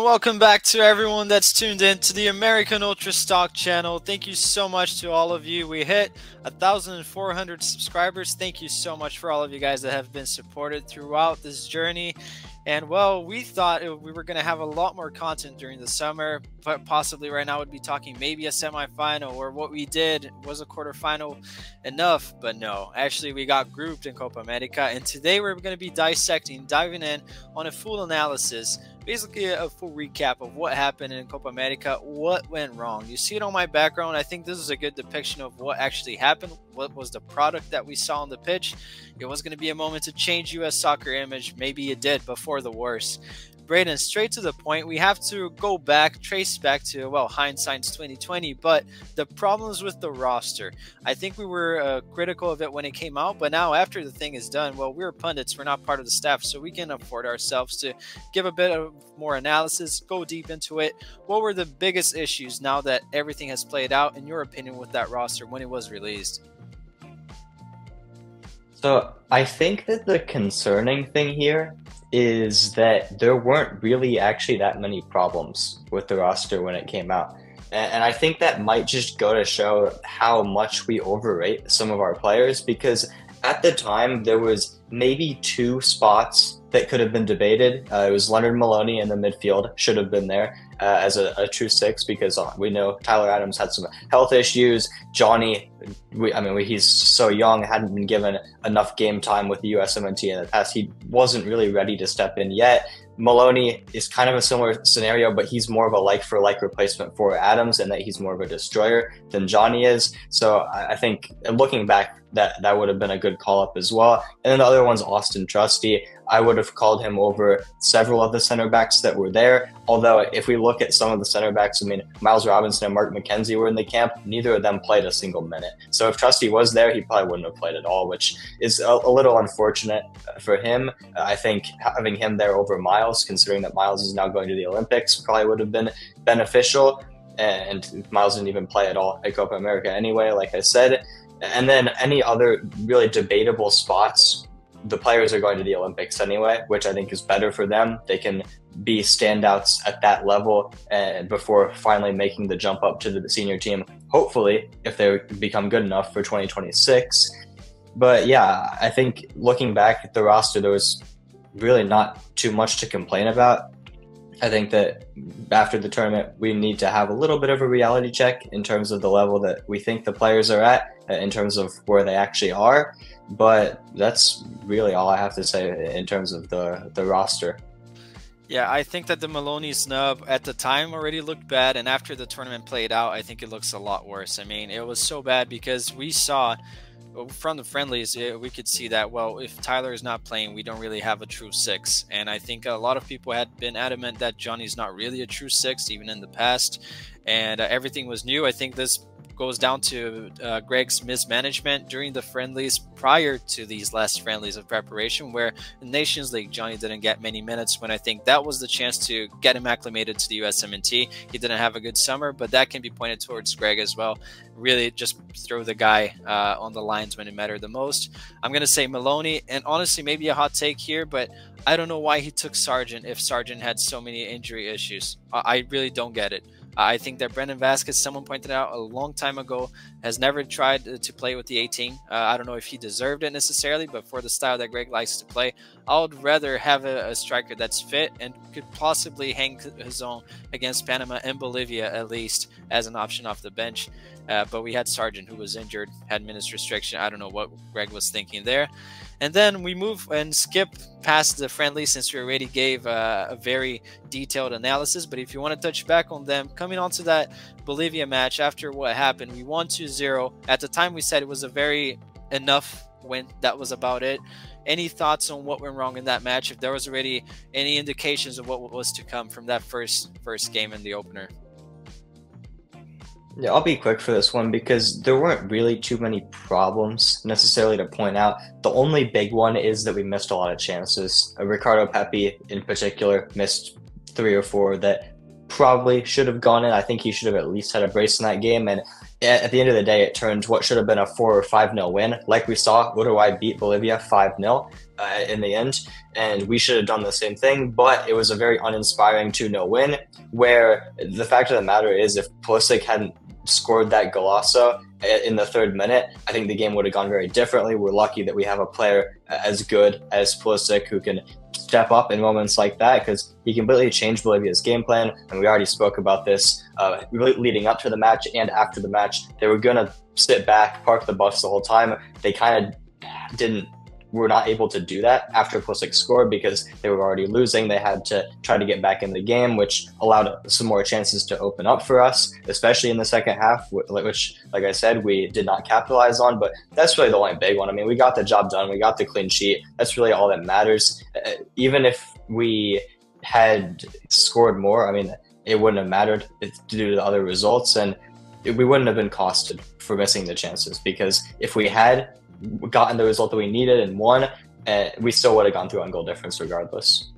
welcome back to everyone that's tuned in to the American Ultra Stock channel. Thank you so much to all of you. We hit 1,400 subscribers. Thank you so much for all of you guys that have been supported throughout this journey. And well, we thought we were going to have a lot more content during the summer, but possibly right now would be talking maybe a semifinal, or what we did was a quarterfinal enough. But no, actually we got grouped in Copa America, and today we're going to be diving in on a full analysis, basically a full recap of what happened in Copa America, what went wrong. You see it on my background. I think this is a good depiction of what actually happened, what was the product that we saw on the pitch. It was going to be a moment to change U.S. soccer image. Maybe it did before the worst. Braden, straight to the point, we have to go back, trace back to, well, hindsight's 2020, but the problems with the roster. I think we were critical of it when it came out, but now after the thing is done, well, we're pundits, we're not part of the staff, so we can afford ourselves to give a bit of more analysis, go deep into it. What were the biggest issues now that everything has played out, in your opinion, with that roster when it was released? So I think that the concerning thing here is that there weren't really actually that many problems with the roster when it came out. And I think that might just go to show how much we overrate some of our players, because at the time there was maybe two spots that could have been debated. It was Leonard Maloney in the midfield, should have been there as a true six, because we know Tyler Adams had some health issues. Johnny, he's so young, hadn't been given enough game time with the USMNT in the past. He wasn't really ready to step in yet. Maloney is kind of a similar scenario, but he's more of a like-for-like replacement for Adams, and that he's more of a destroyer than Johnny is. So I think, looking back, that would have been a good call-up as well. And then the other one's Austin Trusty. I would have called him over several of the center backs that were there. Although if we look at some of the center backs, Miles Robinson and Mark McKenzie were in the camp. Neither of them played a single minute. So if Trusty was there, he probably wouldn't have played at all, which is a little unfortunate for him. I think having him there over Miles, considering that Miles is now going to the Olympics, probably would have been beneficial. And Miles didn't even play at all at Copa America anyway, like I said. And then any other really debatable spots, the players are going to the Olympics anyway, which I think is better for them. They can be standouts at that level before finally making the jump up to the senior team, hopefully, if they become good enough for 2026. But yeah, I think looking back at the roster, there was really not too much to complain about. I think that after the tournament, we need to have a little bit of a reality check in terms of the level that we think the players are at, in terms of where they actually are. But that's really all I have to say in terms of the roster. Yeah, I think that the Maloney snub at the time already looked bad, and after the tournament played out, I think it looks a lot worse. I mean, it was so bad because we saw from the friendlies, we could see that, well, if Tyler is not playing, we don't really have a true six. And I think a lot of people had been adamant that Johnny's not really a true six, even in the past. And everything was new. I think this goes down to Gregg's mismanagement during the friendlies prior to these last friendlies of preparation, where in Nations League, Johnny didn't get many minutes, when I think that was the chance to get him acclimated to the USMNT. He didn't have a good summer, but that can be pointed towards Gregg as well. Really just throw the guy on the lines when it mattered the most. I'm going to say Maloney, and honestly, maybe a hot take here, but I don't know why he took Sargent if Sargent had so many injury issues. I really don't get it. I think that Brendan Vasquez, someone pointed out a long time ago, has never tried to play with the 18. I don't know if he deserved it necessarily, but for the style that Gregg likes to play, I would rather have a striker that's fit and could possibly hang his own against Panama and Bolivia, at least, as an option off the bench. But we had Sargent, who was injured, had minutes restriction. I don't know what Gregg was thinking there. And then we move and skip past the friendly, since we already gave a very detailed analysis. But if you want to touch back on them, coming on to that Bolivia match, after what happened, we won 2-0. At the time, we said it was a very enough win. That was about it. Any thoughts on what went wrong in that match? If there was already any indications of what was to come from that first game in the opener? Yeah, I'll be quick for this one because there weren't really too many problems necessarily to point out. The only big one is that we missed a lot of chances. Ricardo Pepi in particular missed 3 or 4 that probably should have gone in. I think he should have at least had a brace in that game. And at the end of the day, it turned what should have been a 4 or 5-0 win. Like we saw, Uruguay beat Bolivia 5-0 in the end, and we should have done the same thing, but it was a very uninspiring 2-0 win, where the fact of the matter is, if Pulisic hadn't scored that golazo in the 3rd minute, I think the game would have gone very differently. We're lucky that we have a player as good as Pulisic who can step up in moments like that, because he completely changed Bolivia's game plan. And we already spoke about this leading up to the match and after the match. They were going to sit back, park the bus the whole time. They kind of were not able to do that after Pulisic scored because they were already losing. They had to try to get back in the game, which allowed some more chances to open up for us, especially in the second half, which, like I said, we did not capitalize on. But that's really the only big one. I mean, we got the job done. We got the clean sheet. That's really all that matters. Even if we had scored more, I mean, it wouldn't have mattered due to the other results, and we wouldn't have been costed for missing the chances, because if we had gotten the result that we needed and won, we still would have gone through on goal difference regardless.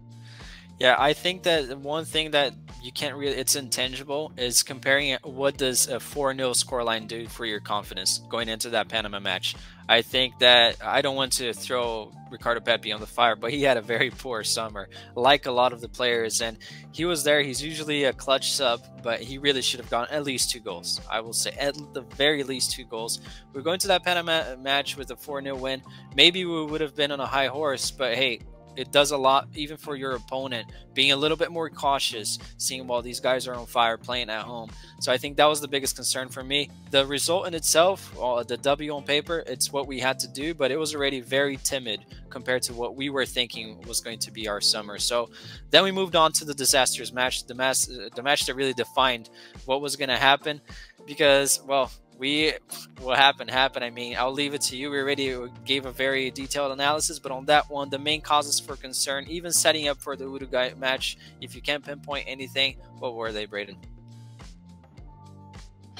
Yeah, I think that one thing that you can't really, it's intangible, is comparing it, what does a 4-0 scoreline do for your confidence going into that Panama match. I think that, I don't want to throw Ricardo Pepi on the fire, but he had a very poor summer, like a lot of the players, and he was there. He's usually a clutch sub, but he really should have gotten at least 2 goals. I will say at the very least 2 goals. We're going to that Panama match with a 4-0 win. Maybe we would have been on a high horse, but hey, it does a lot even for your opponent, being a little bit more cautious, seeing while these guys are on fire playing at home. So I think that was the biggest concern for me. The result in itself, the W on paper, it's what we had to do, but it was already very timid compared to what we were thinking was going to be our summer. So then we moved on to the disastrous match, the match that really defined what was going to happen, because, well, what happened. I mean, I'll leave it to you. We already gave a very detailed analysis, but on that one, the main causes for concern, even setting up for the Uruguay match, if you can't pinpoint anything, what were they, Braden?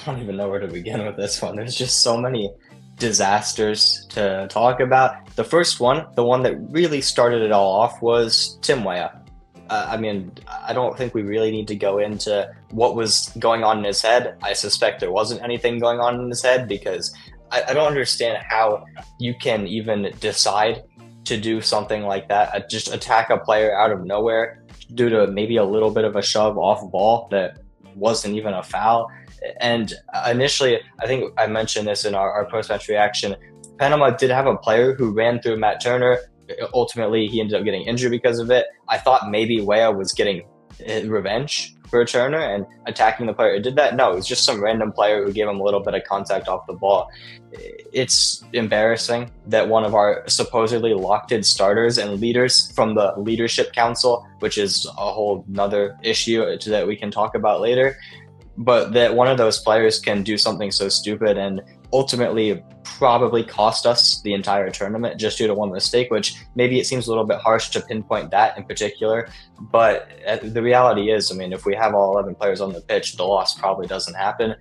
I don't even know where to begin with this one. There's just so many disasters to talk about. The first one, the one that really started it all off, was Tim Weah. I mean, I don't think we really need to go into what was going on in his head. I suspect there wasn't anything going on in his head, because I don't understand how you can even decide to do something like that, just attack a player out of nowhere due to maybe a little bit of a shove off ball that wasn't even a foul. And initially, I think I mentioned this in our post-match reaction, Panama did have a player who ran through Matt Turner. Ultimately, he ended up getting injured because of it. I thought maybe Weah was getting revenge for Turner and attacking the player who did that. No, it was just some random player who gave him a little bit of contact off the ball. It's embarrassing that one of our supposedly locked-in starters and leaders from the Leadership Council, which is a whole nother issue that we can talk about later, but that one of those players can do something so stupid and ultimately probably cost us the entire tournament just due to one mistake, which maybe it seems a little bit harsh to pinpoint that in particular. But the reality is, I mean, if we have all 11 players on the pitch, the loss probably doesn't happen.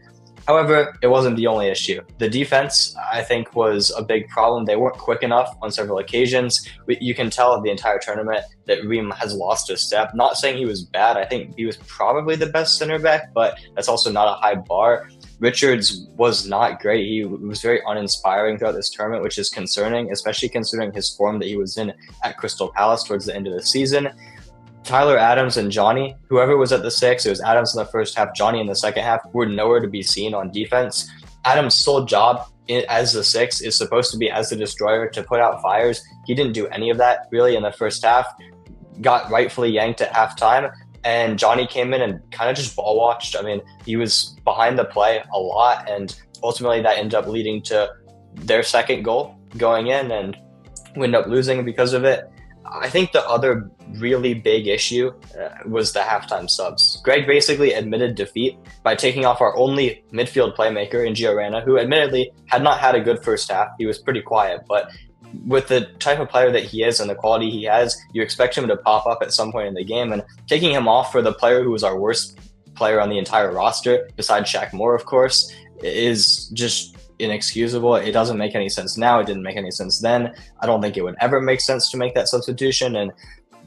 However, it wasn't the only issue. The defense, I think, was a big problem. They weren't quick enough on several occasions. You can tell the entire tournament that Ream has lost a step. Not saying he was bad. I think he was probably the best center back, but that's also not a high bar. Richards was not great. He was very uninspiring throughout this tournament, which is concerning, especially considering his form that he was in at Crystal Palace towards the end of the season. Tyler Adams and Johnny, whoever was at the 6, it was Adams in the first half, Johnny in the second half, were nowhere to be seen on defense. Adams' sole job as the 6 is supposed to be as the destroyer, to put out fires. He didn't do any of that really in the first half, got rightfully yanked at halftime. And Johnny came in and kind of just ball watched. I mean, he was behind the play a lot, and ultimately that ended up leading to their second goal going in, and we ended up losing because of it. I think the other really big issue was the halftime subs. Gregg basically admitted defeat by taking off our only midfield playmaker in Giorena, who admittedly had not had a good first half. He was pretty quiet, but with the type of player that he is and the quality he has, you expect him to pop up at some point in the game, and taking him off for the player who was our worst player on the entire roster, besides Shaq Moore, of course, is just inexcusable. It doesn't make any sense now. It didn't make any sense then. I don't think it would ever make sense to make that substitution. And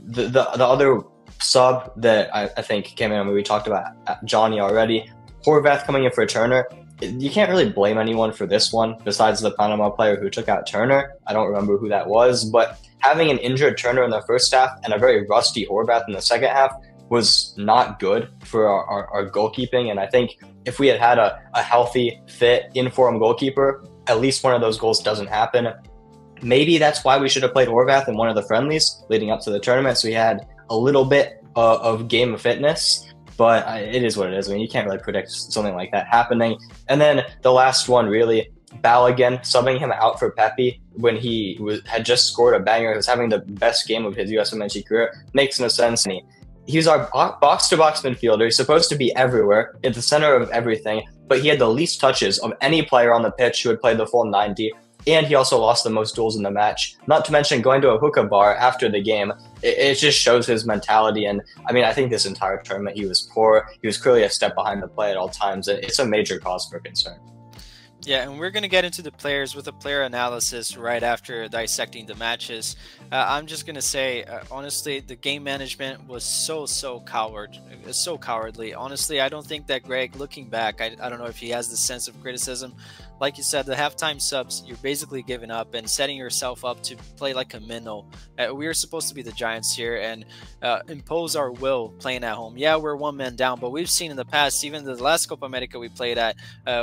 the other sub that I think came in, I mean, we talked about Johnny already, Horvath coming in for Turner. you can't really blame anyone for this one besides the Panama player who took out Turner. I don't remember who that was, but having an injured Turner in the first half and a very rusty Horvath in the second half was not good for our goalkeeping. And I think if we had a healthy, fit, in-form goalkeeper, at least one of those goals doesn't happen. Maybe that's why we should have played Horvath in one of the friendlies leading up to the tournament, so he had a little bit of game of fitness. But it is what it is. I mean, you can't really predict something like that happening. And then the last one, really, Balogun, subbing him out for Pepe when he had just scored a banger. He was having the best game of his USMNT career. Makes no sense. And he's our box-to-box midfielder. He's supposed to be everywhere, at the center of everything, but he had the least touches of any player on the pitch who had played the full 90. And he also lost the most duels in the match. Not to mention going to a hookah bar after the game. It just shows his mentality. And I mean, I think this entire tournament he was poor. He was clearly a step behind the play at all times. It's a major cause for concern. Yeah, and we're going to get into the players with a player analysis right after dissecting the matches. I'm just going to say, honestly, the game management was so cowardly. Honestly, I don't think that Gregg, looking back, I don't know if he has the sense of criticism. Like you said, the halftime subs, you're basically giving up and setting yourself up to play like a minnow. We are supposed to be the Giants here and impose our will playing at home. Yeah, we're one man down, but we've seen in the past, even the last Copa America we played at,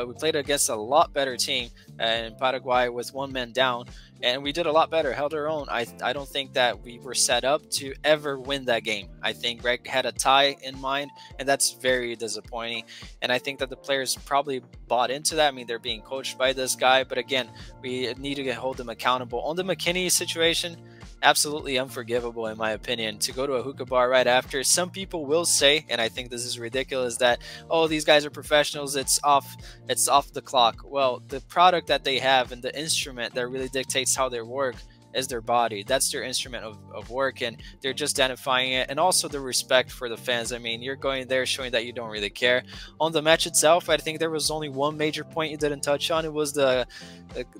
we played against a lot better team in Paraguay with one man down, and we did a lot better, held our own. I don't think that we were set up to ever win that game. I think Gregg had a tie in mind, and that's very disappointing. And I think that the players probably bought into that. I mean, they're being coached by this guy, but again, we need to hold them accountable. On the McKinney situation, absolutely unforgivable in my opinion, to go to a hookah bar right after. Some people will say, and I think this is ridiculous, that, oh, these guys are professionals, it's off the clock. Well, the product that they have and the instrument that really dictates how they work is their body. That's their instrument of work, and they're just identifying it. And also the respect for the fans. I mean, you're going there showing that you don't really care. On the match itself, I think there was only one major point you didn't touch on. It was the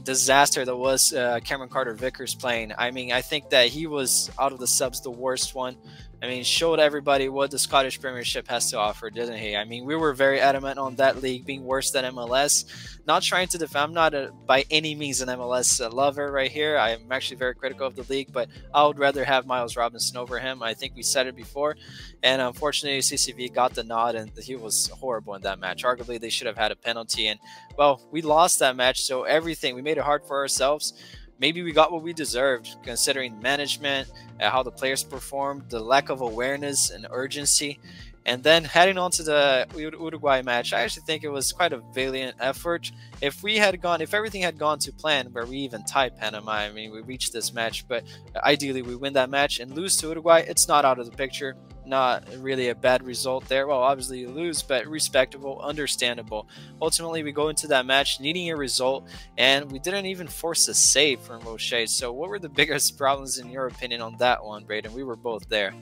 disaster that was Cameron Carter-Vickers playing. I mean, I think that he was, out of the subs, the worst one. I mean, showed everybody what the Scottish Premiership has to offer, didn't he? I mean, we were very adamant on that league being worse than MLS. Not trying to defend, I'm not by any means an MLS lover right here. I'm actually very critical of the league, but I would rather have Miles Robinson over him. I think we said it before. And unfortunately, CCV got the nod, and he was horrible in that match. Arguably, they should have had a penalty. And, well, we lost that match, so everything, we made it hard for ourselves. Maybe we got what we deserved, considering management, how the players performed, the lack of awareness and urgency. And then heading on to the Uruguay match, I actually think it was quite a valiant effort. If everything had gone to plan, where we even tied Panama, I mean, we reached this match, but ideally we win that match and lose to Uruguay, it's not out of the picture. Not really a bad result there. Well, obviously you lose, but respectable, understandable. Ultimately, we go into that match needing a result, and we didn't even force a save from Roche. So what were the biggest problems in your opinion on that one, Braden? We were both there.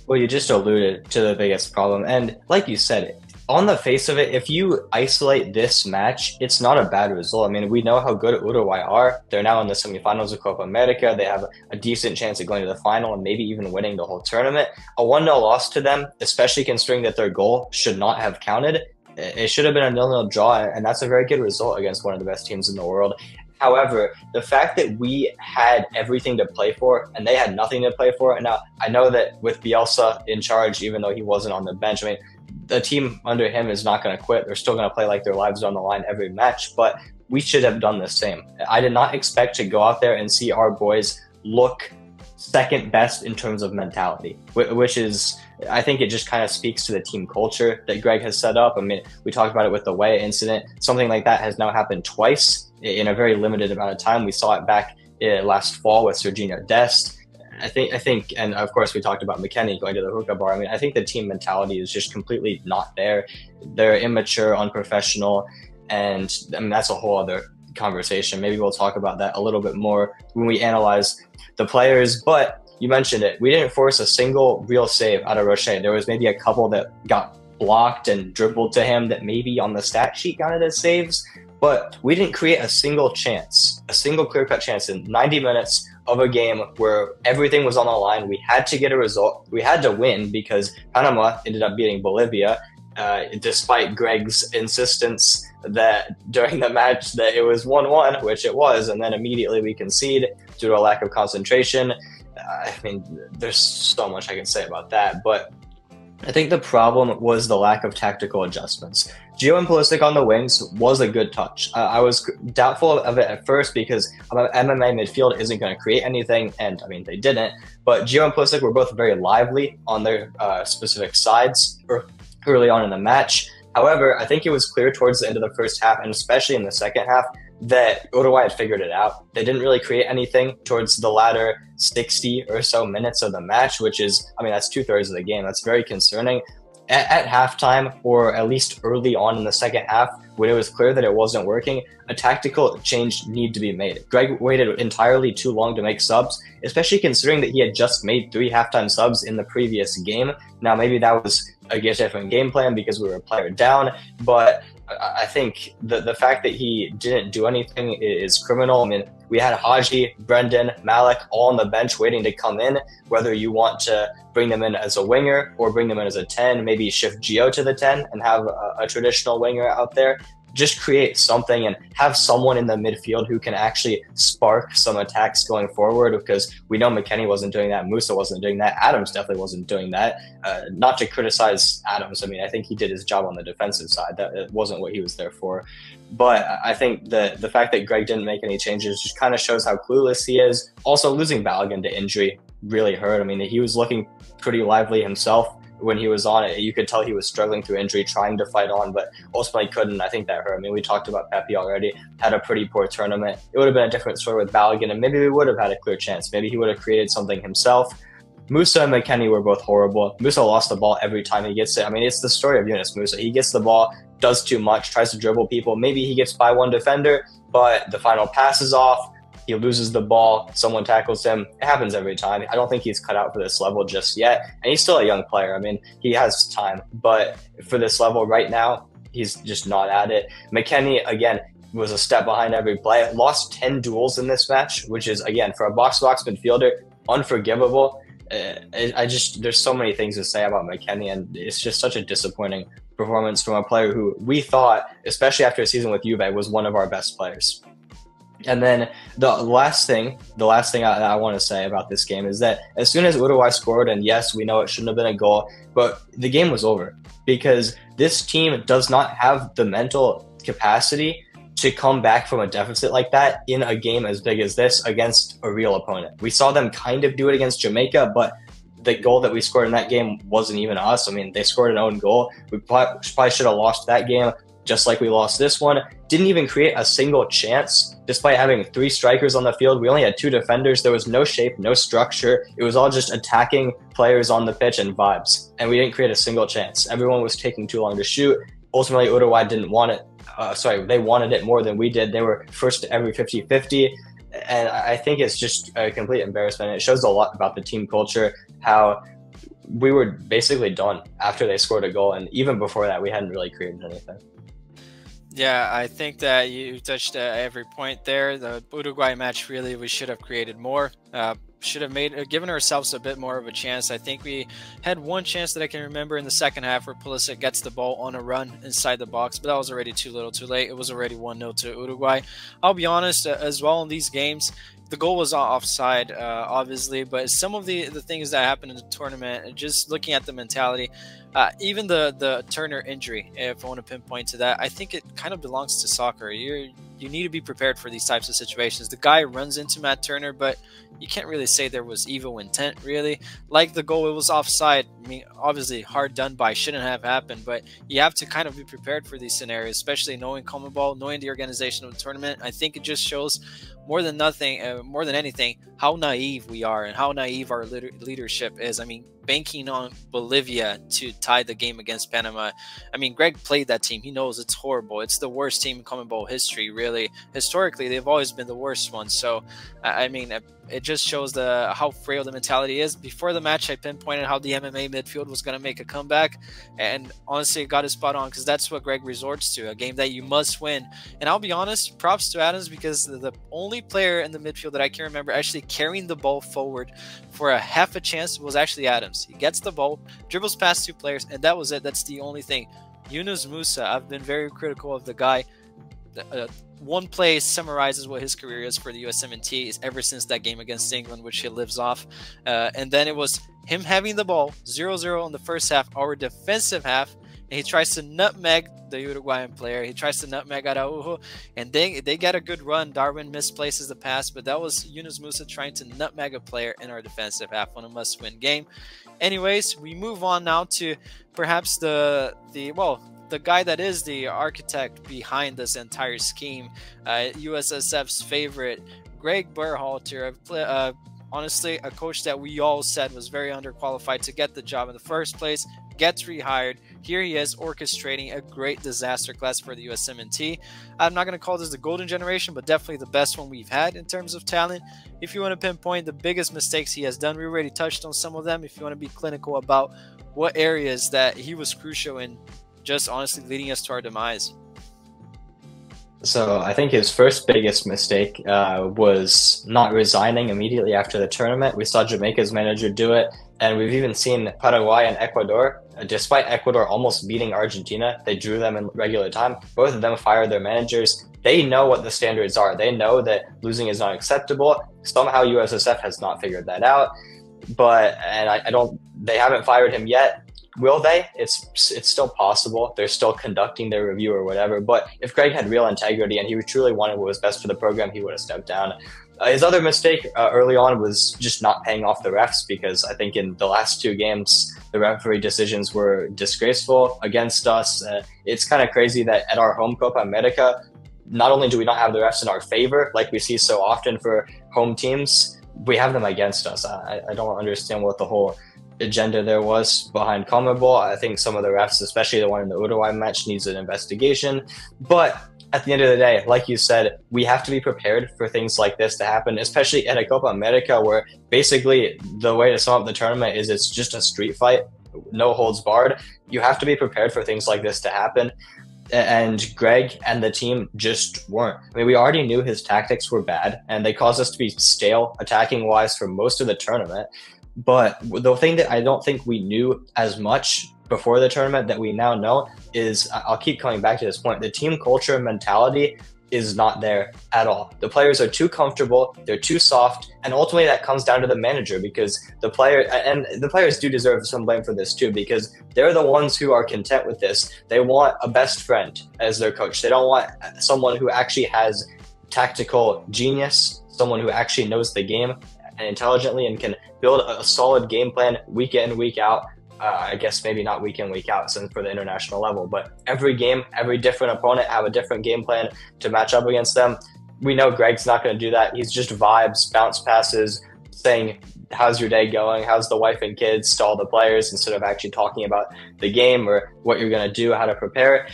Well, you just alluded to the biggest problem. And like you said, on the face of it, if you isolate this match, it's not a bad result. I mean, we know how good Uruguay are. They're now in the semifinals of Copa America. They have a decent chance of going to the final and maybe even winning the whole tournament. A 1-0 loss to them, especially considering that their goal should not have counted. It should have been a 0-0 draw, and that's a very good result against one of the best teams in the world. However, the fact that we had everything to play for and they had nothing to play for, and now I know that with Bielsa in charge, even though he wasn't on the bench, I mean, the team under him is not going to quit. They're still going to play like their lives are on the line every match, but we should have done the same. I did not expect to go out there and see our boys look second best in terms of mentality, which is, I think it just kind of speaks to the team culture that Gregg has set up. I mean, we talked about it with the Way incident. Something like that has now happened twice in a very limited amount of time. We saw it back last fall with Serginho Dest. I think, and of course we talked about McKennie going to the hookah bar. I mean, I think the team mentality is just completely not there. They're immature, unprofessional, and I mean, that's a whole other conversation. Maybe we'll talk about that a little bit more when we analyze the players. But you mentioned it. We didn't force a single real save out of Roche. There was maybe a couple that got blocked and dribbled to him that maybe on the stat sheet counted as saves, but we didn't create a single chance, a single clear-cut chance in 90 minutes of a game where everything was on the line. We had to get a result. We had to win because Panama ended up beating Bolivia. despite Gregg's insistence that during the match that it was 1-1, which it was, and then immediately we concede due to a lack of concentration. I mean, there's so much I can say about that, but I think the problem was the lack of tactical adjustments. Gio and Pulisic on the wings was a good touch. I was doubtful of it at first because MMA midfield isn't going to create anything, and I mean, they didn't. But Gio and Pulisic were both very lively on their specific sides early on in the match. However, I think it was clear towards the end of the first half, and especially in the second half, that Uruguay had figured it out. They didn't really create anything towards the latter 60 or so minutes of the match, which is, I mean, that's 2/3 of the game. That's very concerning. At halftime, or at least early on in the second half, when it was clear that it wasn't working, a tactical change needed to be made. Gregg waited entirely too long to make subs, especially considering that he had just made 3 halftime subs in the previous game. Now, maybe that was a different game plan because we were a player down, but I think the fact that he didn't do anything is criminal. I mean, we had Haji, Brendan, Malik all on the bench waiting to come in, whether you want to bring them in as a winger or bring them in as a 10, maybe shift Gio to the 10 and have a traditional winger out there. Just create something and have someone in the midfield who can actually spark some attacks going forward, because we know McKennie wasn't doing that, Musa wasn't doing that, Adams definitely wasn't doing that. Not to criticize Adams, I mean, I think he did his job on the defensive side. That wasn't what he was there for. But I think the fact that Gregg didn't make any changes just kind of shows how clueless he is. Also, losing Balogun to injury really hurt. I mean, he was looking pretty lively himself when he was on it. You could tell he was struggling through injury, trying to fight on, but ultimately couldn't. I think that hurt. I mean, we talked about Pepe already, had a pretty poor tournament. It would have been a different story with Balogun, and maybe we would have had a clear chance. Maybe he would have created something himself. Musa and McKennie were both horrible. Musa lost the ball every time he gets it. I mean, it's the story of Yunus Musa. He gets the ball, does too much, tries to dribble people. Maybe he gets by one defender, but the final pass is off. He loses the ball, someone tackles him. It happens every time. I don't think he's cut out for this level just yet. And he's still a young player. I mean, he has time. But for this level right now, he's just not at it. McKennie, again, was a step behind every play. Lost 10 duels in this match, which is, again, for a box-to-box midfielder, unforgivable. There's so many things to say about McKennie, and it's just such a disappointing performance from a player who we thought, especially after a season with Juve, was one of our best players. And then the last thing I want to say about this game is that as soon as Uruguay scored, and yes, we know it shouldn't have been a goal, but the game was over because this team does not have the mental capacity to come back from a deficit like that in a game as big as this against a real opponent. We saw them kind of do it against Jamaica, but the goal that we scored in that game wasn't even us. I mean, they scored an own goal. We probably should have lost that game, just like we lost this one. Didn't even create a single chance, despite having 3 strikers on the field. We only had 2 defenders. There was no shape, no structure. It was all just attacking players on the pitch and vibes. And we didn't create a single chance. Everyone was taking too long to shoot. Ultimately, Uruguay didn't want it. They wanted it more than we did. They were first to every 50-50. And I think it's just a complete embarrassment. It shows a lot about the team culture, how we were basically done after they scored a goal. And even before that, we hadn't really created anything. Yeah, I think that you touched every point there. The Uruguay match, really, we should have created more. Should have given ourselves a bit more of a chance. I think we had one chance that I can remember in the second half where Pulisic gets the ball on a run inside the box, but that was already too little too late. It was already 1-0 to Uruguay. I'll be honest, as well in these games, the goal was offside, obviously, but some of the things that happened in the tournament, just looking at the mentality, even the Turner injury, if I want to pinpoint to that, I think it kind of belongs to soccer. You need to be prepared for these types of situations. The guy runs into Matt Turner, but you can't really say there was evil intent, really. Like the goal, it was offside. I mean, obviously, hard done by, shouldn't have happened, but you have to kind of be prepared for these scenarios, especially knowing CONMEBOL, knowing the organization of the tournament. I think it just shows more than anything, how naive we are and how naive our leadership is. I mean, banking on Bolivia to tie the game against Panama. I mean, Gregg played that team. He knows it's horrible. It's the worst team in CONMEBOL history, really. Historically, they've always been the worst ones. So, I mean, it just shows how frail the mentality is. Before the match, I pinpointed how the MMA midfield was going to make a comeback. And honestly, it got it spot on because that's what Gregg resorts to, a game that you must win. And I'll be honest, props to Adams, because the only player in the midfield that I can remember actually carrying the ball forward for a half a chance was actually Adams. He gets the ball, dribbles past 2 players, and that was it. That's the only thing. Yunus Musa, I've been very critical of the guy. One play summarizes what his career is for the USMNT is ever since that game against England, which he lives off. And then it was him having the ball 0-0 in the first half, our defensive half, and he tries to nutmeg the Uruguayan player. He tries to nutmeg Araujo, and they get a good run. Darwin misplaces the pass, but that was Yunus Musa trying to nutmeg a player in our defensive half on a must-win game. Anyways, we move on now to perhaps the guy that is the architect behind this entire scheme, USSF's favorite, Gregg honestly, a coach that we all said was very underqualified to get the job in the first place, gets rehired. Here he is orchestrating a great disaster class for the USMNT. I'm not going to call this the golden generation, but definitely the best one we've had in terms of talent. If you want to pinpoint the biggest mistakes he has done, we already touched on some of them. If you want to be clinical about what areas that he was crucial in, just honestly leading us to our demise. So I think his first biggest mistake was not resigning immediately after the tournament. We saw Jamaica's manager do it, and we've even seen Paraguay and Ecuador. Despite Ecuador almost beating Argentina, they drew them in regular time. Both of them fired their managers. They know what the standards are. They know that losing is not acceptable. Somehow USSF has not figured that out. They haven't fired him yet. Will they? It's still possible. They're still conducting their review or whatever. But if Gregg had real integrity and he truly wanted what was best for the program, he would have stepped down. His other mistake early on was just not paying off the refs, because I think in the last two games, the referee decisions were disgraceful against us. It's kind of crazy that at our home Copa America, not only do we not have the refs in our favor, like we see so often for home teams, we have them against us. I don't understand what the whole agenda there was behind CONMEBOL. I think some of the refs, especially the one in the Uruguay match, needs an investigation. But at the end of the day, like you said, we have to be prepared for things like this to happen, especially at a Copa America where basically the way to sum up the tournament is it's just a street fight, no holds barred. You have to be prepared for things like this to happen. And Gregg and the team just weren't. I mean, we already knew his tactics were bad, and they caused us to be stale attacking-wise for most of the tournament. But the thing that I don't think we knew as much before the tournament that we now know is, I'll keep coming back to this point, the team culture and mentality is not there at all. The players are too comfortable, they're too soft, and ultimately that comes down to the manager, because the players do deserve some blame for this too, because they're the ones who are content with this. They want a best friend as their coach. They don't want someone who actually has tactical genius, someone who actually knows the game and intelligently and can build a solid game plan week in, week out. I guess maybe not week in, week out since for the international level, but every game, every different opponent have a different game plan to match up against them. We know Gregg's not going to do that. He's just vibes, bounce passes, saying, how's your day going? How's the wife and kids to all the players, instead of actually talking about the game or what you're going to do, how to prepare.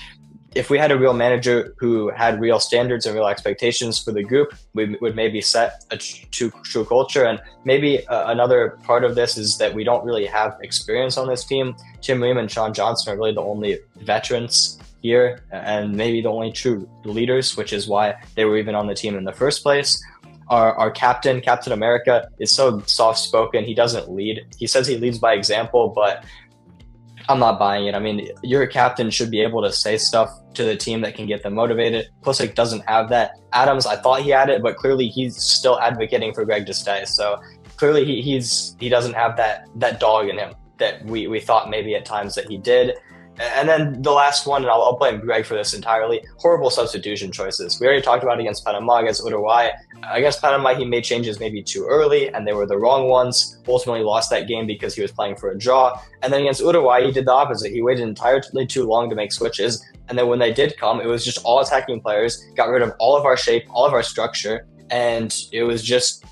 If we had a real manager who had real standards and real expectations for the group, we would maybe set a true culture. And maybe another part of this is that we don't really have experience on this team. Tim Ream and Sean Johnson are really the only veterans here, and maybe the only true leaders, which is why they were even on the team in the first place. Our Captain America, is so soft-spoken. He doesn't lead. He says he leads by example, but I'm not buying it. I mean, your captain should be able to say stuff to the team that can get them motivated. Pulisic doesn't have that. Adams, I thought he had it, but clearly he's still advocating for Gregg to stay. So clearly he doesn't have that dog in him that we thought maybe at times that he did. And then the last one, and I'll blame Gregg for this entirely, horrible substitution choices. We already talked about it against Panama, against Uruguay. Against Panama, he made changes maybe too early, and they were the wrong ones. Ultimately lost that game because he was playing for a draw. And then against Uruguay, he did the opposite. He waited entirely too long to make switches. And then when they did come, it was just all attacking players, got rid of all of our shape, all of our structure, and it was just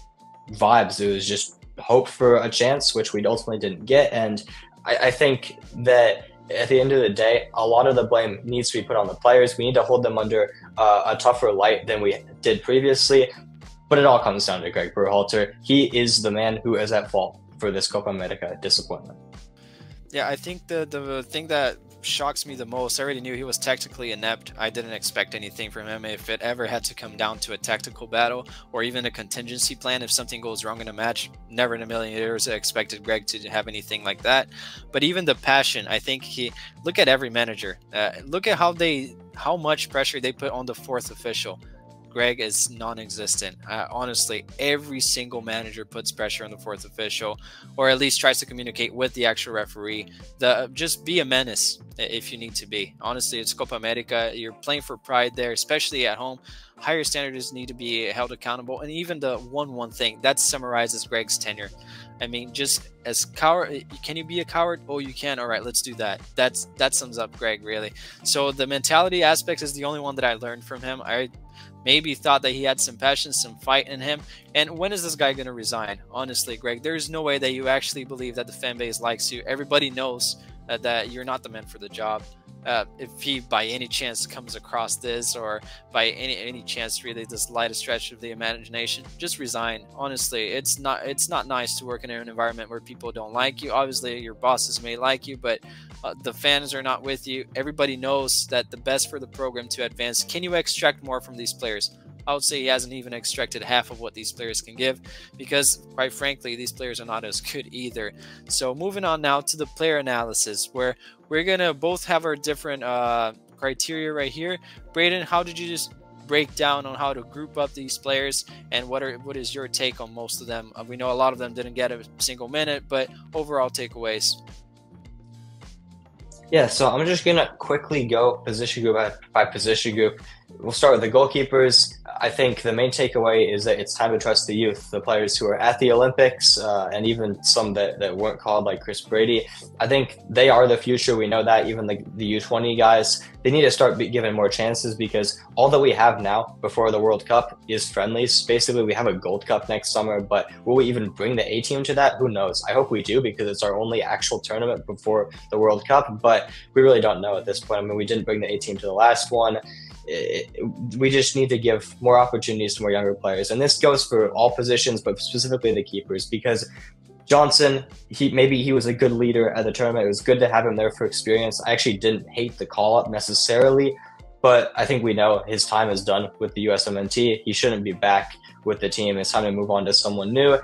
vibes. It was just hope for a chance, which we ultimately didn't get. And I think that at the end of the day, a lot of the blame needs to be put on the players. We need to hold them under a tougher light than we did previously. But it all comes down to Gregg Berhalter. He is the man who is at fault for this Copa America disappointment. Yeah, I think the thing that shocks me the most. I already knew he was technically inept. I didn't expect anything from him. If it ever had to come down to a tactical battle or even a contingency plan, if something goes wrong in a match, never in a million years I expected Gregg to have anything like that. But even the passion, I think look at every manager. Look at how much pressure they put on the fourth official. Gregg is non-existent. Honestly, every single manager puts pressure on the fourth official, or at least tries to communicate with the actual referee. Just be a menace if you need to be. Honestly, it's Copa America. You're playing for pride there, especially at home. Higher standards need to be held accountable. And even the 1-1 thing, that summarizes Gregg's tenure. I mean, just as coward, can you be a coward? Oh, you can. All right, let's do that. That sums up Gregg, really. So the mentality aspect is the only one that I learned from him. I maybe thought that he had some passion, some fight in him. And when is this guy going to resign? Honestly, Gregg, there's no way that you actually believe that the fan base likes you. Everybody knows that you're not the man for the job. If he by any chance comes across this, or by any chance really the slightest stretch of the imagination, just resign. Honestly, it's not nice to work in an environment where people don't like you. Obviously your bosses may like you, but the fans are not with you. Everybody knows that the best for the program to advance. Can you extract more from these players? I would say he hasn't even extracted half of what these players can give, because quite frankly, these players are not as good either. So moving on now to the player analysis, where we're going to both have our different criteria right here. Braden, how did you just break down on how to group up these players, and what is your take on most of them? We know a lot of them didn't get a single minute, but overall takeaways. Yeah, so I'm just going to quickly go position group by position group. We'll start with the goalkeepers. I think the main takeaway is that it's time to trust the youth, the players who are at the Olympics, and even some that weren't called, like Chris Brady. I think they are the future. We know that. Even the U20 guys, they need to start given more chances, because all that we have now before the World Cup is friendlies. Basically, we have a Gold Cup next summer, but will we even bring the A team to that? Who knows? I hope we do, because it's our only actual tournament before the World Cup, but we really don't know at this point. I mean, we didn't bring the A team to the last one. We just need to give more opportunities to more younger players. And this goes for all positions, but specifically the keepers, because Johnson, maybe he was a good leader at the tournament. It was good to have him there for experience. I actually didn't hate the call-up necessarily, but I think we know his time is done with the USMNT. He shouldn't be back with the team. It's time to move on to someone new.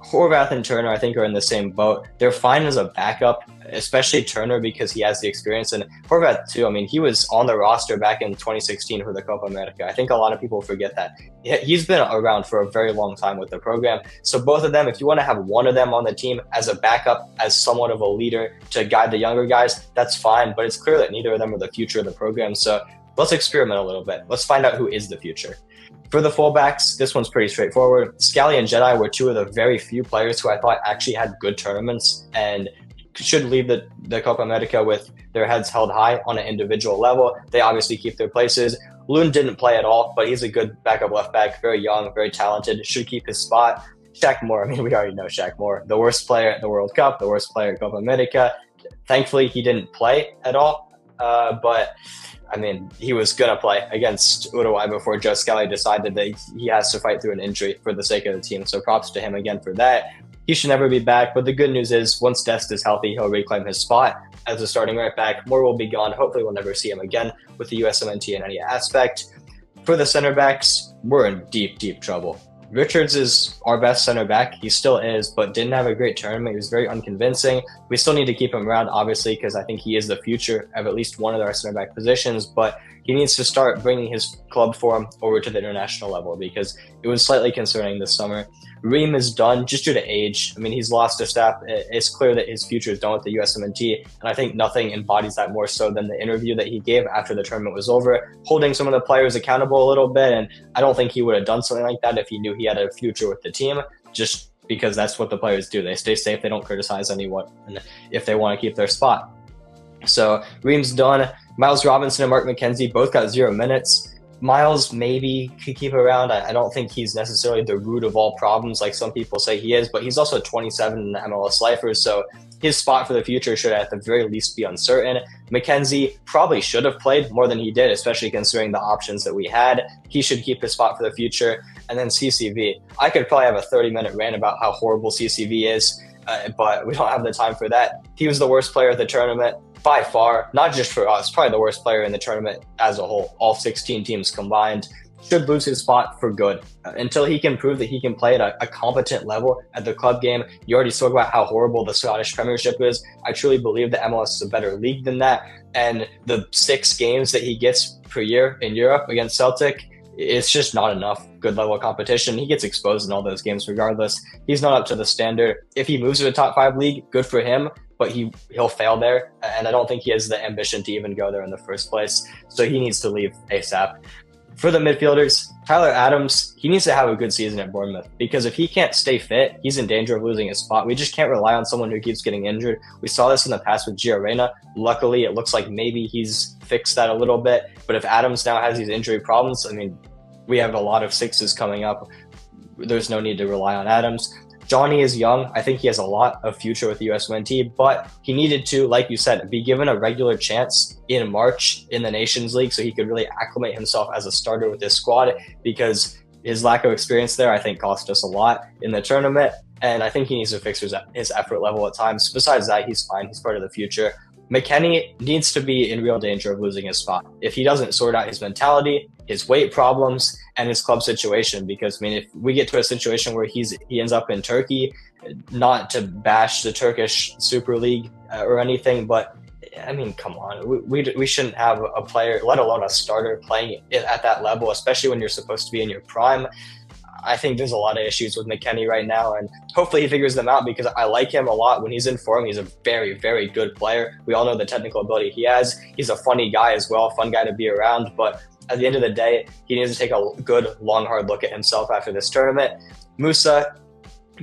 Horvath and Turner, I think, are in the same boat. They're fine as a backup, especially Turner, because he has the experience. And Horvath, too, I mean, he was on the roster back in 2016 for the Copa America. I think a lot of people forget that. He's been around for a very long time with the program. So both of them, if you want to have one of them on the team as a backup, as somewhat of a leader to guide the younger guys, that's fine. But it's clear that neither of them are the future of the program. So let's experiment a little bit. Let's find out who is the future. For the fullbacks, this one's pretty straightforward. Scally and Jedi were two of the very few players who I thought actually had good tournaments and should leave the Copa America with their heads held high on an individual level. They obviously keep their places. Loon didn't play at all, but he's a good backup left back, very young, very talented, should keep his spot. Shaq Moore, I mean, we already know Shaq Moore, the worst player at the World Cup, the worst player at Copa America. Thankfully, he didn't play at all, but I mean, he was going to play against Uruguay before Joe Scally decided that he has to fight through an injury for the sake of the team. So props to him again for that. He should never be back. But the good news is once Dest is healthy, he'll reclaim his spot as a starting right back. Moore will be gone. Hopefully we'll never see him again with the USMNT in any aspect. For the center backs, we're in deep, deep trouble. Richards is our best center back. He still is, but didn't have a great tournament. He was very unconvincing. We still need to keep him around, obviously, because I think he is the future of at least one of our center back positions, but he needs to start bringing his club form over to the international level, because it was slightly concerning this summer. Reem is done just due to age. I mean, he's lost a step. It's clear that his future is done with the USMNT, and I think nothing embodies that more so than the interview that he gave after the tournament was over, holding some of the players accountable a little bit, and I don't think he would have done something like that if he knew he had a future with the team, just because that's what the players do. They stay safe, they don't criticize anyone, and if they want to keep their spot. So Reem's done. Miles Robinson and Mark McKenzie both got 0 minutes. Miles maybe could keep around. I don't think he's necessarily the root of all problems like some people say he is, but he's also 27 in the MLS Lifers, so his spot for the future should at the very least be uncertain. McKenzie probably should have played more than he did, especially considering the options that we had. He should keep his spot for the future. And then CCV. I could probably have a 30-minute rant about how horrible CCV is, but we don't have the time for that. He was the worst player at the tournament. by far, not just for us, probably the worst player in the tournament as a whole, all 16 teams combined. Should lose his spot for good until he can prove that he can play at a competent level at the club game. You already spoke about how horrible the Scottish Premiership is. I truly believe that MLS is a better league than that. And the 6 games that he gets per year in Europe against Celtic, it's just not enough good level of competition. He gets exposed in all those games regardless. He's not up to the standard. If he moves to a top 5 league, good for him, but he'll fail there. And I don't think he has the ambition to even go there in the first place. So he needs to leave ASAP. For the midfielders, Tyler Adams, he needs to have a good season at Bournemouth, because if he can't stay fit, he's in danger of losing his spot. We just can't rely on someone who keeps getting injured. We saw this in the past with Gio Reyna. Luckily, it looks like maybe he's fixed that a little bit. But if Adams now has these injury problems, I mean, we have a lot of 6s coming up. There's no need to rely on Adams. Johnny is young. I think he has a lot of future with the USMNT, but he needed to, like you said, be given a regular chance in March in the Nations League so he could really acclimate himself as a starter with this squad, because his lack of experience there, I think, cost us a lot in the tournament, and I think he needs to fix his effort level at times. Besides that, he's fine. He's part of the future. McKennie needs to be in real danger of losing his spot if he doesn't sort out his mentality, his weight problems, and his club situation. Because, I mean, if we get to a situation where he ends up in Turkey, not to bash the Turkish Super League or anything, but I mean, come on, we shouldn't have a player, let alone a starter, playing at that level, especially when you're supposed to be in your prime. I think there's a lot of issues with McKennie right now, and hopefully he figures them out, because I like him a lot. When he's in form, he's a very, very good player. We all know the technical ability he has. He's a funny guy as well, fun guy to be around. But at the end of the day, he needs to take a good, long, hard look at himself after this tournament. Musa,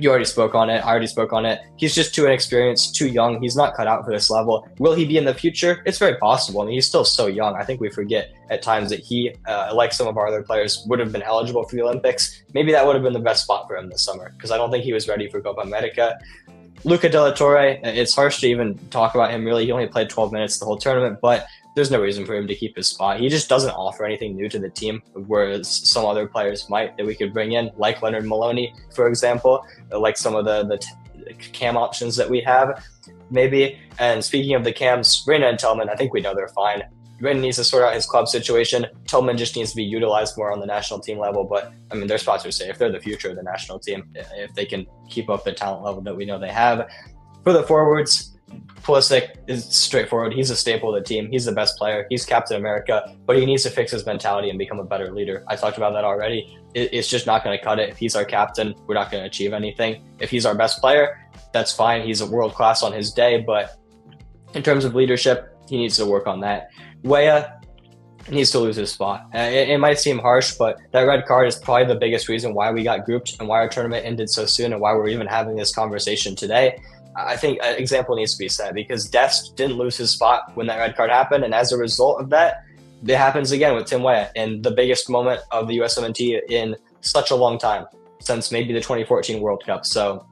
you already spoke on it. I already spoke on it. He's just too inexperienced, too young. He's not cut out for this level. Will he be in the future? It's very possible. I mean, he's still so young. I think we forget at times that he, like some of our other players, would have been eligible for the Olympics. Maybe that would have been the best spot for him this summer, because I don't think he was ready for Copa America. Luca de la Torre, it's harsh to even talk about him, really. He only played 12 minutes the whole tournament, but there's no reason for him to keep his spot. He just doesn't offer anything new to the team, whereas some other players might, that we could bring in, like Leonard Maloney, for example, like some of the cam options that we have, maybe. And speaking of the cams, Reyna and Tillman, I think we know they're fine. Reyna needs to sort out his club situation. Tillman just needs to be utilized more on the national team level, but I mean, their spots are safe. They're the future of the national team if they can keep up the talent level that we know they have. For the forwards, Pulisic is straightforward. He's a staple of the team. He's the best player. He's Captain America, but he needs to fix his mentality and become a better leader. I talked about that already. It's just not going to cut it. If he's our captain, we're not going to achieve anything. If he's our best player, that's fine. He's a world class on his day, but in terms of leadership, he needs to work on that. Weah needs to lose his spot. It might seem harsh, but that red card is probably the biggest reason why we got grouped and why our tournament ended so soon and why we're even having this conversation today. I think an example needs to be set, because Dest didn't lose his spot when that red card happened, and as a result of that, it happens again with Tim Weah in the biggest moment of the USMNT in such a long time, since maybe the 2014 World Cup. So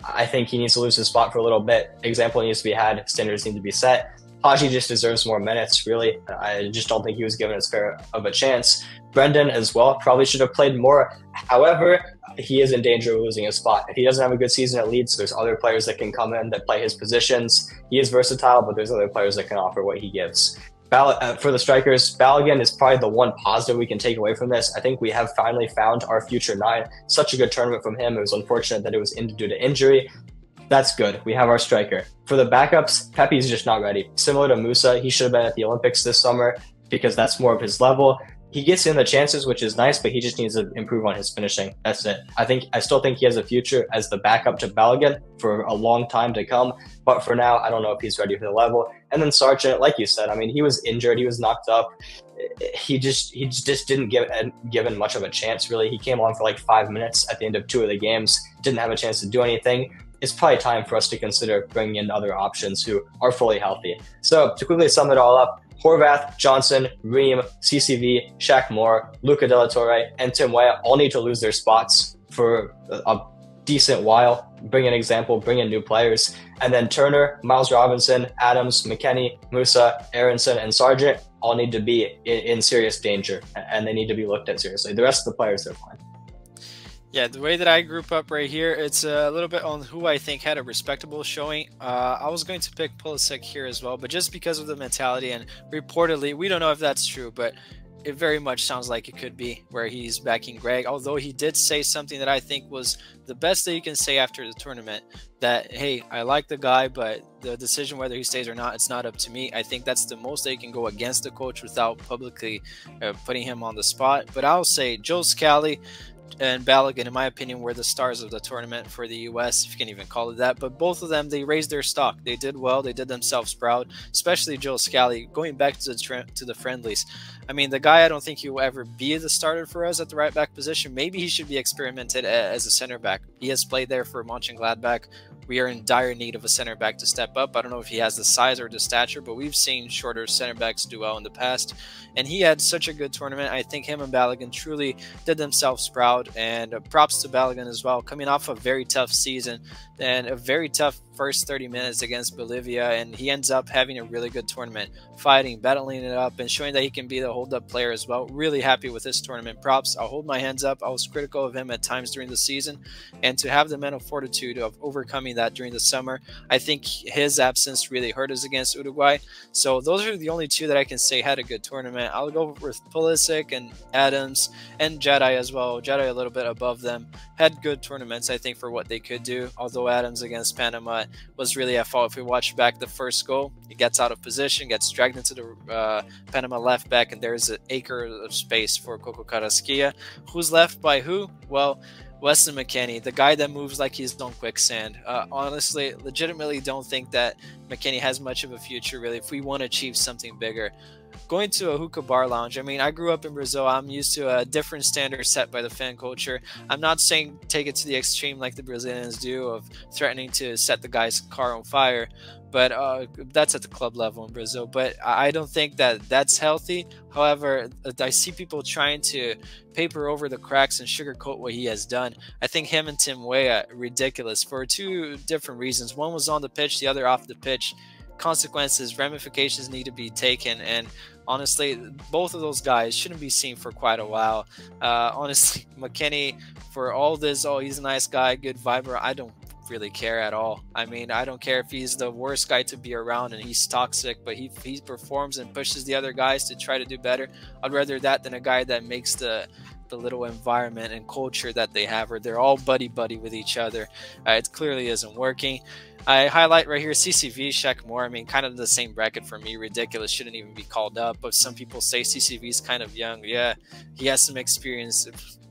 I think he needs to lose his spot for a little bit. Example needs to be had. Standards need to be set. Haji just deserves more minutes, really. I just don't think he was given as fair of a chance. Brendan as well probably should have played more. However, he is in danger of losing his spot. If he doesn't have a good season at Leeds, there's other players that can come in that play his positions. He is versatile, but there's other players that can offer what he gives. For the strikers, Balogun is probably the one positive we can take away from this. I think we have finally found our future 9. Such a good tournament from him. It was unfortunate that it was ended due to injury. That's good. We have our striker. For the backups, Pepe's just not ready. Similar to Musa, he should have been at the Olympics this summer because that's more of his level. He gets in the chances, which is nice, but he just needs to improve on his finishing. That's it. I still think he has a future as the backup to Balogun for a long time to come. But for now, I don't know if he's ready for the level. And then Sargent, like you said, I mean, he was injured. He was knocked up. He just didn't given much of a chance, really. He came on for like 5 minutes at the end of 2 of the games. Didn't have a chance to do anything. It's probably time for us to consider bringing in other options who are fully healthy. So to quickly sum it all up, Horvath, Johnson, Ream, CCV, Shaq Moore, Luca de la Torre, and Tim Weah all need to lose their spots for a decent while. Bring an example, bring in new players. And then Turner, Miles Robinson, Adams, McKennie, Musa, Aronson, and Sargent all need to be in serious danger, and they need to be looked at seriously. The rest of the players are fine. Yeah, the way that I group up right here, it's a little bit on who I think had a respectable showing. I was going to pick Pulisic here as well, but just because of the mentality and reportedly, we don't know if that's true, but it very much sounds like it could be where he's backing Gregg. Although he did say something that I think was the best that you can say after the tournament, that, hey, I like the guy, but the decision whether he stays or not, it's not up to me. I think that's the most that you can go against the coach without publicly putting him on the spot. But I'll say Joe Scally and Balogun, in my opinion, were the stars of the tournament for the U.S., if you can even call it that. But both of them, they raised their stock. They did well. They did themselves proud, especially Joe Scally, going back to the friendlies. I mean, the guy, I don't think he will ever be the starter for us at the right back position. Maybe he should be experimented as a center back. He has played there for Mönchengladbach. We are in dire need of a center back to step up. I don't know if he has the size or the stature, but we've seen shorter center backs do well in the past. And he had such a good tournament. I think him and Balogun truly did themselves proud. And props to Balogun as well, coming off a very tough season and a very tough first 30 minutes against Bolivia. And he ends up having a really good tournament, fighting, battling it up, and showing that he can be the hold-up player as well. Really happy with this tournament. Props. I'll hold my hands up. I was critical of him at times during the season. And to have the mental fortitude of overcoming that during the summer, I think his absence really hurt us against Uruguay. So those are the only two that I can say had a good tournament. I'll go with Pulisic and Adams and Jedi as well. Jedi a little bit above them. Had good tournaments, I think, for what they could do. Although Adams against Panama was really at fault. If we watch back the first goal, he gets out of position, gets dragged into the Panama left back, and there's an acre of space for Coco Carrasquilla. Who's left by who? Well, Weston McKennie, the guy that moves like he's on quicksand. Honestly, legitimately don't think that McKennie has much of a future, really, if we want to achieve something bigger. Going to a hookah bar lounge, I mean, I grew up in Brazil. I'm used to a different standard set by the fan culture. I'm not saying take it to the extreme like the Brazilians do of threatening to set the guy's car on fire, but that's at the club level in Brazil. But I don't think that that's healthy. However, I see people trying to paper over the cracks and sugarcoat what he has done. I think him and Tim Weah, ridiculous for two different reasons. One was on the pitch, the other off the pitch. Consequences, ramifications need to be taken, and honestly, both of those guys shouldn't be seen for quite a while. Honestly, McKennie, for all this, oh, he's a nice guy, good viber, I don't really care at all. I mean, I don't care if he's the worst guy to be around and he's toxic, but he performs and pushes the other guys to try to do better. I'd rather that than a guy that makes the little environment and culture that they have, where they're all buddy-buddy with each other. It clearly isn't working. I highlight right here CCV, Shaq Moore. I mean, kind of the same bracket for me. Ridiculous, shouldn't even be called up. But some people say CCV is kind of young. Yeah, he has some experience,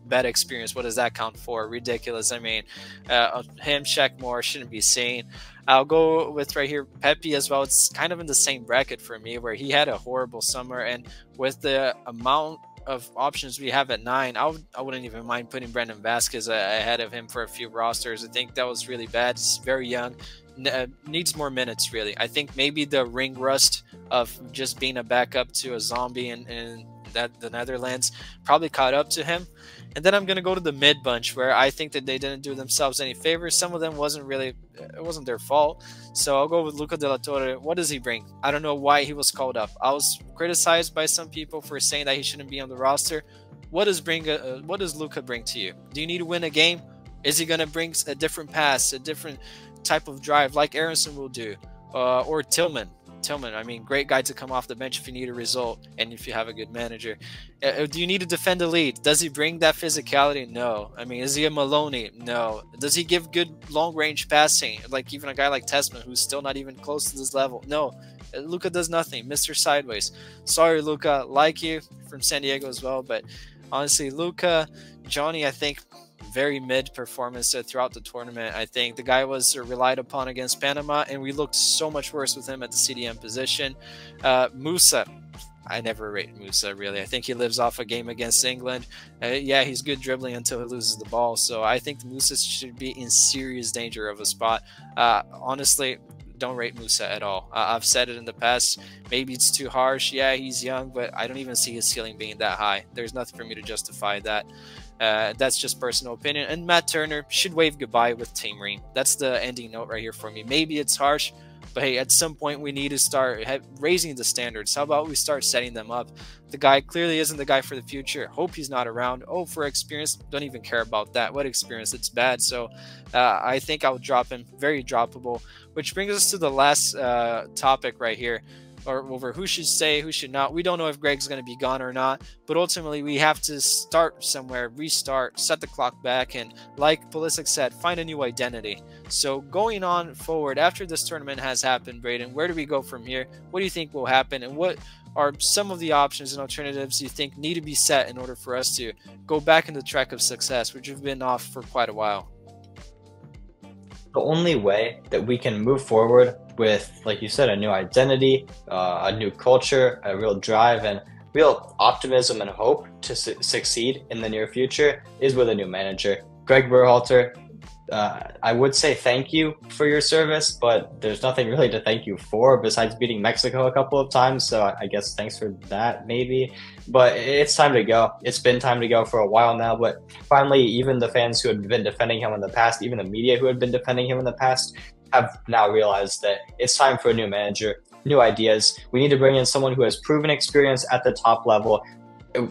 bad experience. What does that count for? Ridiculous. I mean, him, Shaq Moore, shouldn't be seen. I'll go with right here Pepe as well. It's kind of in the same bracket for me, where he had a horrible summer, and with the amount of options we have at 9, I wouldn't even mind putting Brendan Vasquez ahead of him for a few rosters. I think that was really bad. He's very young, needs more minutes, really. I think maybe the ring rust of just being a backup to a zombie in the Netherlands probably caught up to him. And then I'm going to go to the mid bunch, where I think that they didn't do themselves any favors. Some of them it wasn't their fault. So I'll go with Luca de la Torre. What does he bring? I don't know why he was called up. I was criticized by some people for saying that he shouldn't be on the roster. What does Luca bring to you? Do you need to win a game? Is he going to bring a different pass, a different type of drive like Aronson will do? Or Tillman? I mean, great guy to come off the bench if you need a result and if you have a good manager. Do you need to defend the lead? Does he bring that physicality? No. I mean, is he a Maloney? No. Does he give good long-range passing? Like even a guy like Tesman, who's still not even close to this level? No. Luca does nothing. Mr. Sideways. Sorry, Luca. Like you from San Diego as well, but honestly, Luca, Johnny, I think very mid performance throughout the tournament. I think the guy was relied upon against Panama, and we looked so much worse with him at the CDM position. Musa, I never rate Musa, really. I think he lives off a game against England. Yeah, he's good dribbling until he loses the ball. So I think Musa should be in serious danger of a spot. Honestly, don't rate Musa at all. I've said it in the past. Maybe it's too harsh. Yeah, he's young, but I don't even see his ceiling being that high. There's nothing for me to justify that. That's just personal opinion. And Matt Turner should wave goodbye with Team Ream. That's the ending note right here for me. Maybe it's harsh, But hey, at some point we need to start raising the standards. How about we start setting them up? The guy clearly isn't the guy for the future. Hope he's not around. Oh, for experience, don't even care about that. What experience? It's bad. So I think I'll drop him. Very droppable. Which brings us to the last topic right here, or over who should stay, who should not. We don't know if Gregg's going to be gone or not, but ultimately we have to start somewhere, restart, set the clock back, and like Pulisic said, find a new identity. So going on forward, after this tournament has happened, Braden, where do we go from here? What do you think will happen, and what are some of the options and alternatives you think need to be set in order for us to go back in the track of success, which have been off for quite a while? The only way that we can move forward with, like you said, a new identity, a new culture, a real drive, and real optimism and hope to succeed in the near future is with a new manager. Gregg Berhalter, I would say thank you for your service, but there's nothing really to thank you for besides beating Mexico a couple of times. So I guess thanks for that, maybe. But it's time to go. It's been time to go for a while now. But finally, even the fans who had been defending him in the past, even the media who had been defending him in the past, have now realized that it's time for a new manager, new ideas. We need to bring in someone who has proven experience at the top level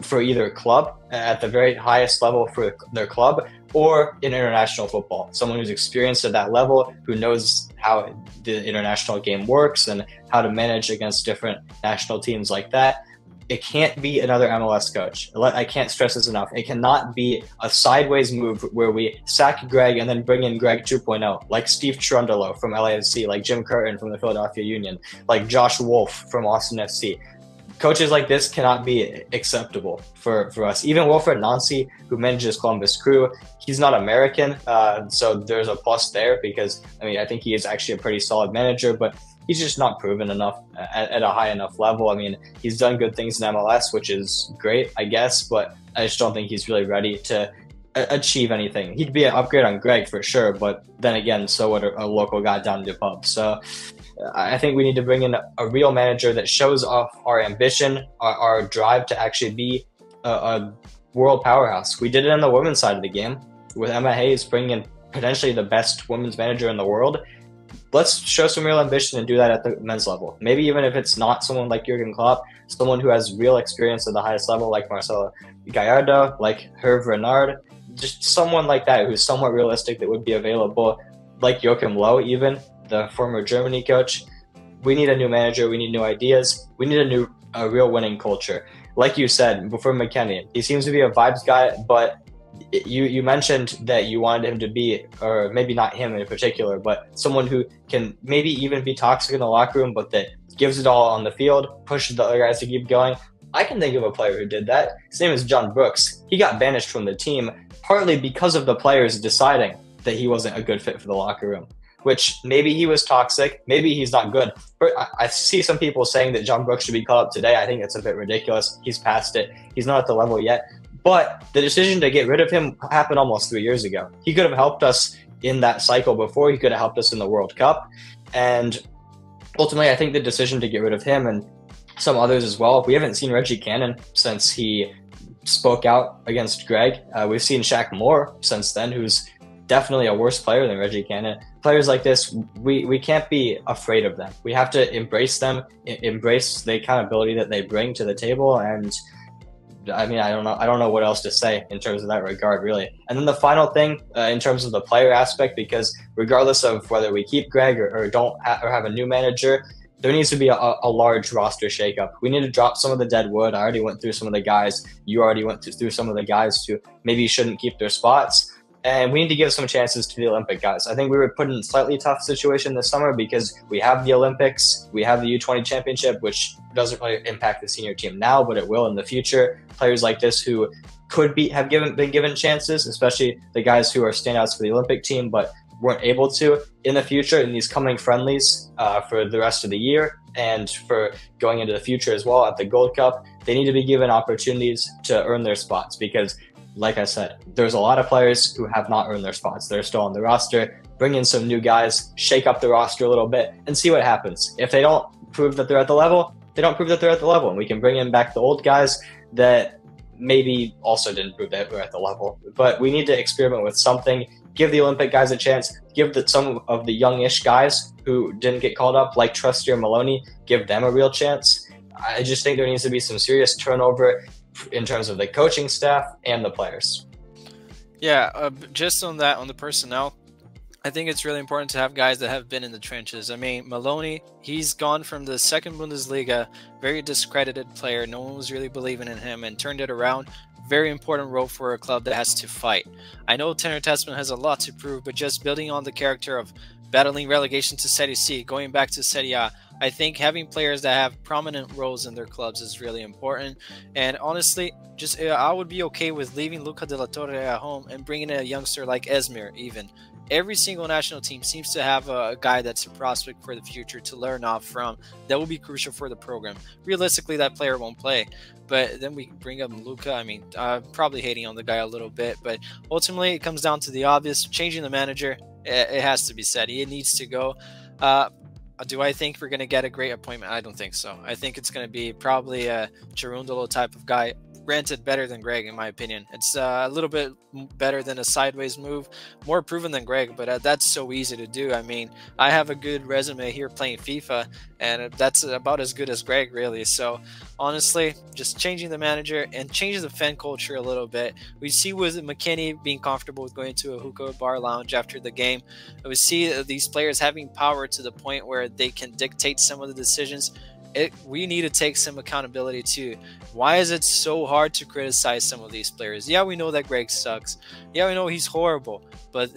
for either club, at the very highest level for their club, or in international football. Someone who's experienced at that level, who knows how the international game works and how to manage against different national teams like that. It can't be another MLS coach. I can't stress this enough. It cannot be a sideways move where we sack Gregg and then bring in Gregg 2.0, like Steve Cherundolo from LAFC, like Jim Curtin from the Philadelphia Union, like Josh Wolf from Austin FC. Coaches like this cannot be acceptable for us. Even Wilfred Nancy, who manages Columbus Crew, he's not American, so there's a plus there because, I mean, I think he is actually a pretty solid manager, but he's just not proven enough at a high enough level. I mean, he's done good things in MLS, which is great, I guess, but I just don't think he's really ready to achieve anything. He'd be an upgrade on Gregg for sure, but then again, so would a local guy down the pub. So I think we need to bring in a real manager that shows off our ambition, our drive to actually be a world powerhouse. We did it on the women's side of the game with Emma Hayes bringing in potentially the best women's manager in the world. Let's show some real ambition and do that at the men's level. Maybe even if it's not someone like Jurgen Klopp, someone who has real experience at the highest level, like Marcelo Gallardo, like Hervé Renard, just someone like that who's somewhat realistic that would be available, like Joachim Löw even, the former Germany coach. We need a new manager. We need new ideas. We need a real winning culture. Like you said before, McKennie, he seems to be a vibes guy, but you mentioned that you wanted him to be, or maybe not him in particular, but someone who can maybe even be toxic in the locker room, but that gives it all on the field, pushes the other guys to keep going. I can think of a player who did that. His name is John Brooks. He got banished from the team partly because of the players deciding that he wasn't a good fit for the locker room, which maybe he was toxic, maybe he's not good. But I see some people saying that John Brooks should be called up today. I think it's a bit ridiculous. He's past it. He's not at the level yet. But the decision to get rid of him happened almost 3 years ago. He could have helped us in that cycle before. He could have helped us in the World Cup. And ultimately, I think the decision to get rid of him and some others as well. We haven't seen Reggie Cannon since he spoke out against Gregg. We've seen Shaq Moore since then, who's definitely a worse player than Reggie Cannon. Players like this, we can't be afraid of them. We have to embrace them, embrace the accountability that they bring to the table. And I mean, I don't know what else to say in terms of that regard, really. And then the final thing in terms of the player aspect, because regardless of whether we keep Gregg or don't have a new manager, there needs to be a large roster shakeup. We need to drop some of the dead wood. I already went through some of the guys. You already went through some of the guys who maybe shouldn't keep their spots. And we need to give some chances to the Olympic guys. I think we were put in a slightly tough situation this summer because we have the Olympics, we have the U20 championship, which doesn't really impact the senior team now, but it will in the future. Players like this who could have been given chances, especially the guys who are standouts for the Olympic team, but weren't able to in the future in these coming friendlies for the rest of the year and for going into the future as well at the Gold Cup. They need to be given opportunities to earn their spots because, like I said, there's a lot of players who have not earned their spots. They're still on the roster. Bring in some new guys, shake up the roster a little bit, and see what happens. If they don't prove that they're at the level, they don't prove that they're at the level. And we can bring in back the old guys that maybe also didn't prove that we're at the level. But we need to experiment with something give the Olympic guys a chance, give some of the youngish guys who didn't get called up, like Trusty or Maloney, give them a real chance. I just think there needs to be some serious turnover in terms of the coaching staff and the players. Yeah, just on that, on the personnel, I think it's really important to have guys that have been in the trenches. I mean, Maloney, he's gone from the second Bundesliga, very discredited player. No one was really believing in him, and turned it around. Very important role for a club that has to fight. I know Tanner Tessman has a lot to prove, but just building on the character of battling relegation to Serie C, going back to Serie A, I think having players that have prominent roles in their clubs is really important. And honestly, just I would be okay with leaving Luca de la Torre at home and bringing in a youngster like Esmir even. Every single national team seems to have a guy that's a prospect for the future to learn off from. That will be crucial for the program. Realistically, that player won't play, but then we bring up Luca. I mean, probably hating on the guy a little bit, but ultimately it comes down to the obvious: changing the manager. It has to be said. He needs to go. Do I think we're going to get a great appointment? I don't think so. I think it's going to be probably a Cherundolo type of guy. Granted, better than Gregg, in my opinion. It's a little bit better than a sideways move, more proven than Gregg, but that's so easy to do. I mean, I have a good resume here playing FIFA, and that's about as good as Gregg, really. So, honestly, just changing the manager and changing the fan culture a little bit. We see with McKinney being comfortable with going to a hookah bar lounge after the game. We see these players having power to the point where they can dictate some of the decisions. We need to take some accountability too. Why is it so hard to criticize some of these players? Yeah, we know that Gregg sucks. Yeah, we know he's horrible. But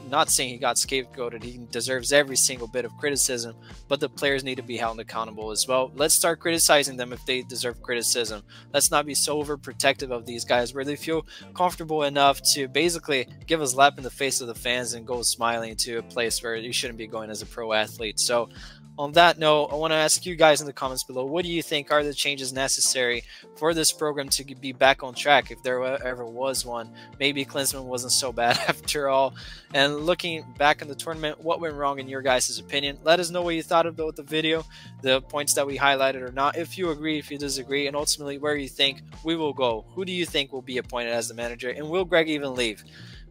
not saying he got scapegoated. He deserves every single bit of criticism. But the players need to be held accountable as well. Let's start criticizing them if they deserve criticism. Let's not be so overprotective of these guys where they feel comfortable enough to basically give a slap in the face of the fans and go smiling to a place where you shouldn't be going as a pro athlete. So, on that note, I want to ask you guys in the comments below, what do you think are the changes necessary for this program to be back on track, if there ever was one? Maybe Klinsmann wasn't so bad after all. And looking back in the tournament, what went wrong in your guys' opinion? Let us know what you thought about the video, the points that we highlighted or not, if you agree, if you disagree, and ultimately where you think we will go. Who do you think will be appointed as the manager, and will Gregg even leave?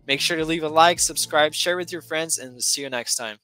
Make sure to leave a like, subscribe, share with your friends, and see you next time.